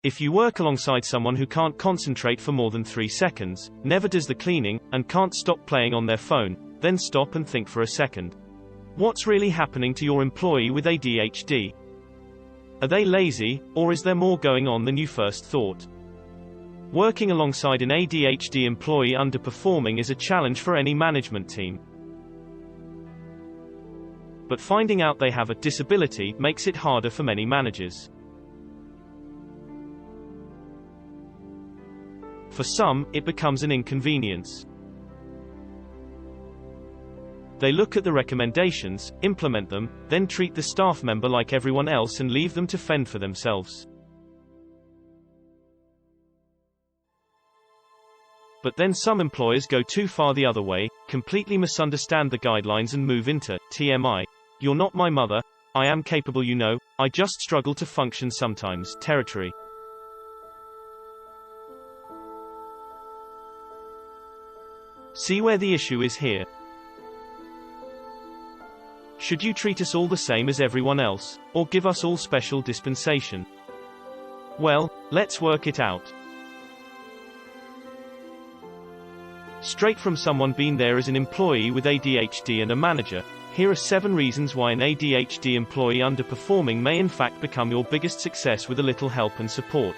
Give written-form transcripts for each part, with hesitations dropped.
If you work alongside someone who can't concentrate for more than 3 seconds, never does the cleaning, and can't stop playing on their phone, then stop and think for a second. What's really happening to your employee with ADHD? Are they lazy, or is there more going on than you first thought? Working alongside an ADHD employee underperforming is a challenge for any management team. But finding out they have a disability makes it harder for many managers. For some, it becomes an inconvenience. They look at the recommendations, implement them, then treat the staff member like everyone else and leave them to fend for themselves. But then some employers go too far the other way, completely misunderstand the guidelines and move into TMI. You're not my mother, I am capable, you know, I just struggle to function sometimes territory. See where the issue is here. Should you treat us all the same as everyone else, or give us all special dispensation? Well, let's work it out. Straight from someone been there as an employee with ADHD and a manager, here are 7 reasons why an ADHD employee underperforming may in fact become your biggest success with a little help and support.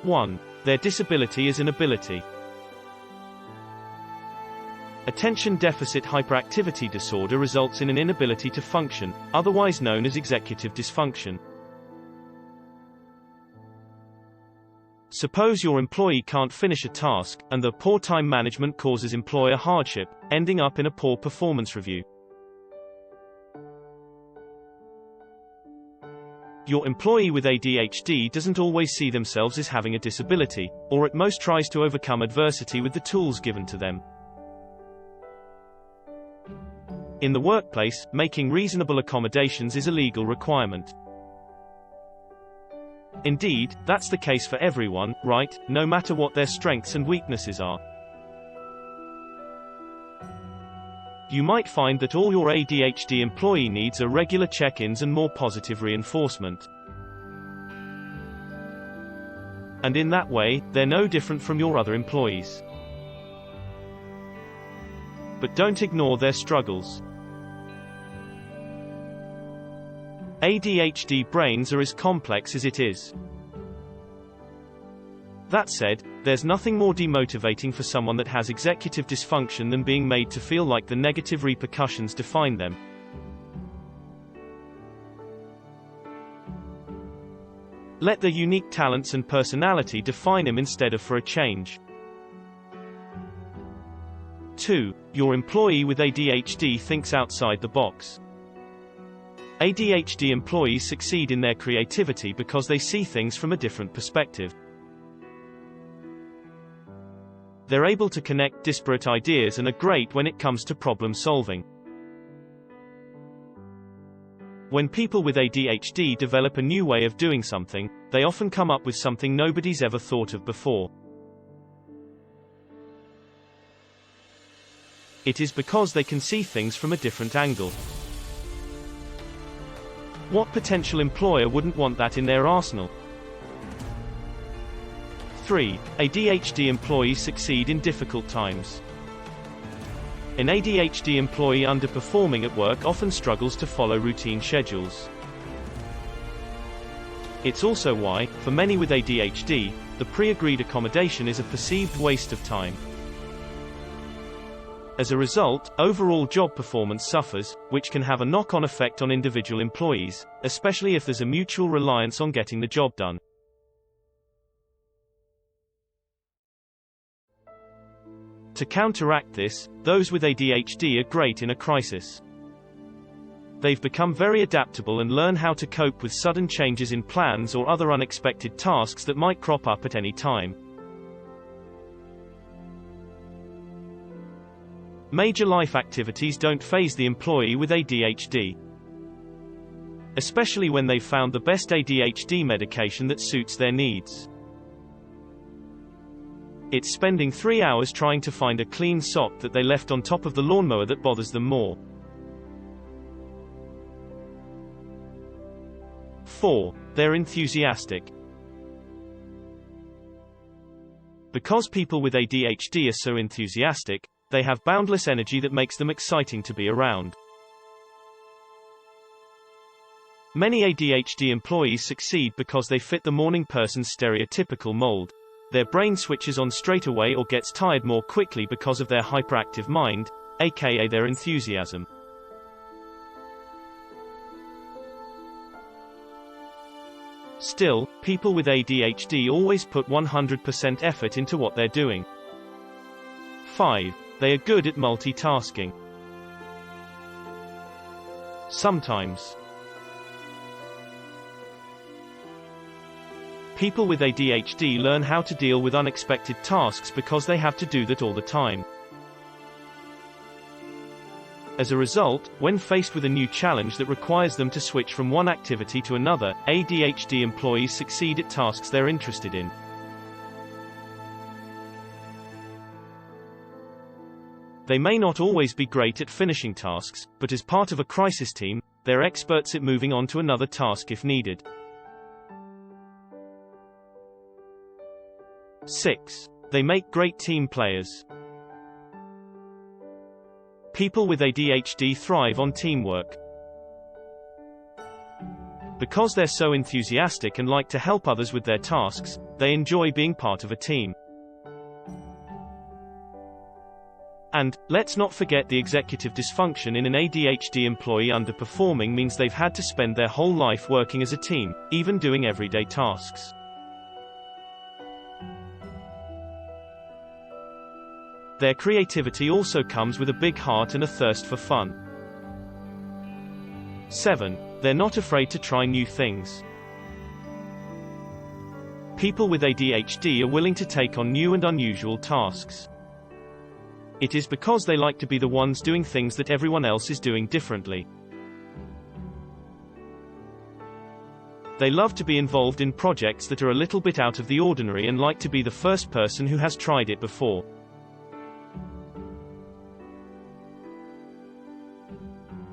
1. Their disability is an ability. Attention deficit hyperactivity disorder results in an inability to function, otherwise known as executive dysfunction. Suppose your employee can't finish a task, and the poor time management causes employer hardship, ending up in a poor performance review. Your employee with ADHD doesn't always see themselves as having a disability, or at most tries to overcome adversity with the tools given to them. In the workplace, making reasonable accommodations is a legal requirement. Indeed, that's the case for everyone, right, no matter what their strengths and weaknesses are. You might find that all your ADHD employee needs are regular check-ins and more positive reinforcement. And in that way, they're no different from your other employees. But don't ignore their struggles. ADHD brains are as complex as it is. That said, there's nothing more demotivating for someone that has executive dysfunction than being made to feel like the negative repercussions define them. Let their unique talents and personality define them instead of for a change. 2. Your employee with ADHD thinks outside the box. ADHD employees succeed in their creativity because they see things from a different perspective. They're able to connect disparate ideas and are great when it comes to problem solving. When people with ADHD develop a new way of doing something, they often come up with something nobody's ever thought of before. It is because they can see things from a different angle. What potential employer wouldn't want that in their arsenal? 3. ADHD employees succeed in difficult times. An ADHD employee underperforming at work often struggles to follow routine schedules. It's also why, for many with ADHD, the pre-agreed accommodation is a perceived waste of time. As a result, overall job performance suffers, which can have a knock-on effect on individual employees, especially if there's a mutual reliance on getting the job done. To counteract this, those with ADHD are great in a crisis. They've become very adaptable and learn how to cope with sudden changes in plans or other unexpected tasks that might crop up at any time. Major life activities don't faze the employee with ADHD. Especially when they've found the best ADHD medication that suits their needs. It's spending 3 hours trying to find a clean sock that they left on top of the lawnmower that bothers them more. 4. They're enthusiastic. Because people with ADHD are so enthusiastic, they have boundless energy that makes them exciting to be around. Many ADHD employees succeed because they fit the morning person's stereotypical mold. Their brain switches on straight away or gets tired more quickly because of their hyperactive mind, aka their enthusiasm. Still, people with ADHD always put 100% effort into what they're doing. 5. They are good at multitasking. Sometimes. People with ADHD learn how to deal with unexpected tasks because they have to do that all the time. As a result, when faced with a new challenge that requires them to switch from one activity to another, ADHD employees succeed at tasks they're interested in. They may not always be great at finishing tasks, but as part of a crisis team, they're experts at moving on to another task if needed. 6. They make great team players. People with ADHD thrive on teamwork. Because they're so enthusiastic and like to help others with their tasks, they enjoy being part of a team. And, let's not forget the executive dysfunction in an ADHD employee. Underperforming means they've had to spend their whole life working as a team, even doing everyday tasks. Their creativity also comes with a big heart and a thirst for fun. 7. They're not afraid to try new things. People with ADHD are willing to take on new and unusual tasks. It is because they like to be the ones doing things that everyone else is doing differently. They love to be involved in projects that are a little bit out of the ordinary and like to be the first person who has tried it before.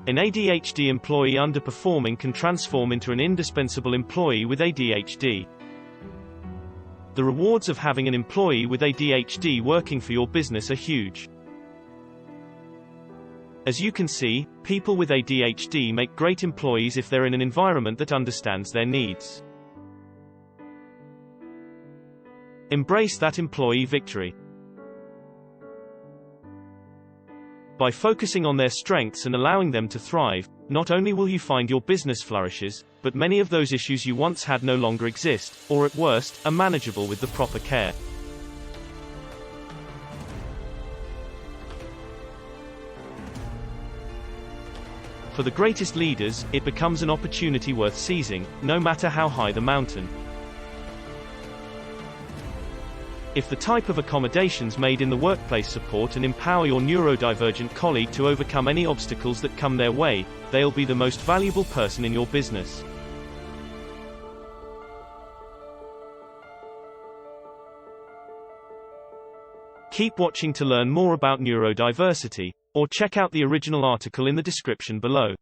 An ADHD employee underperforming can transform into an indispensable employee with ADHD. The rewards of having an employee with ADHD working for your business are huge. As you can see, people with ADHD make great employees if they're in an environment that understands their needs. Embrace that employee victory. By focusing on their strengths and allowing them to thrive, not only will you find your business flourishes, but many of those issues you once had no longer exist, or at worst, are manageable with the proper care. For the greatest leaders, it becomes an opportunity worth seizing, no matter how high the mountain. If the type of accommodations made in the workplace support and empower your neurodivergent colleague to overcome any obstacles that come their way, they'll be the most valuable person in your business. Keep watching to learn more about neurodiversity, or check out the original article in the description below.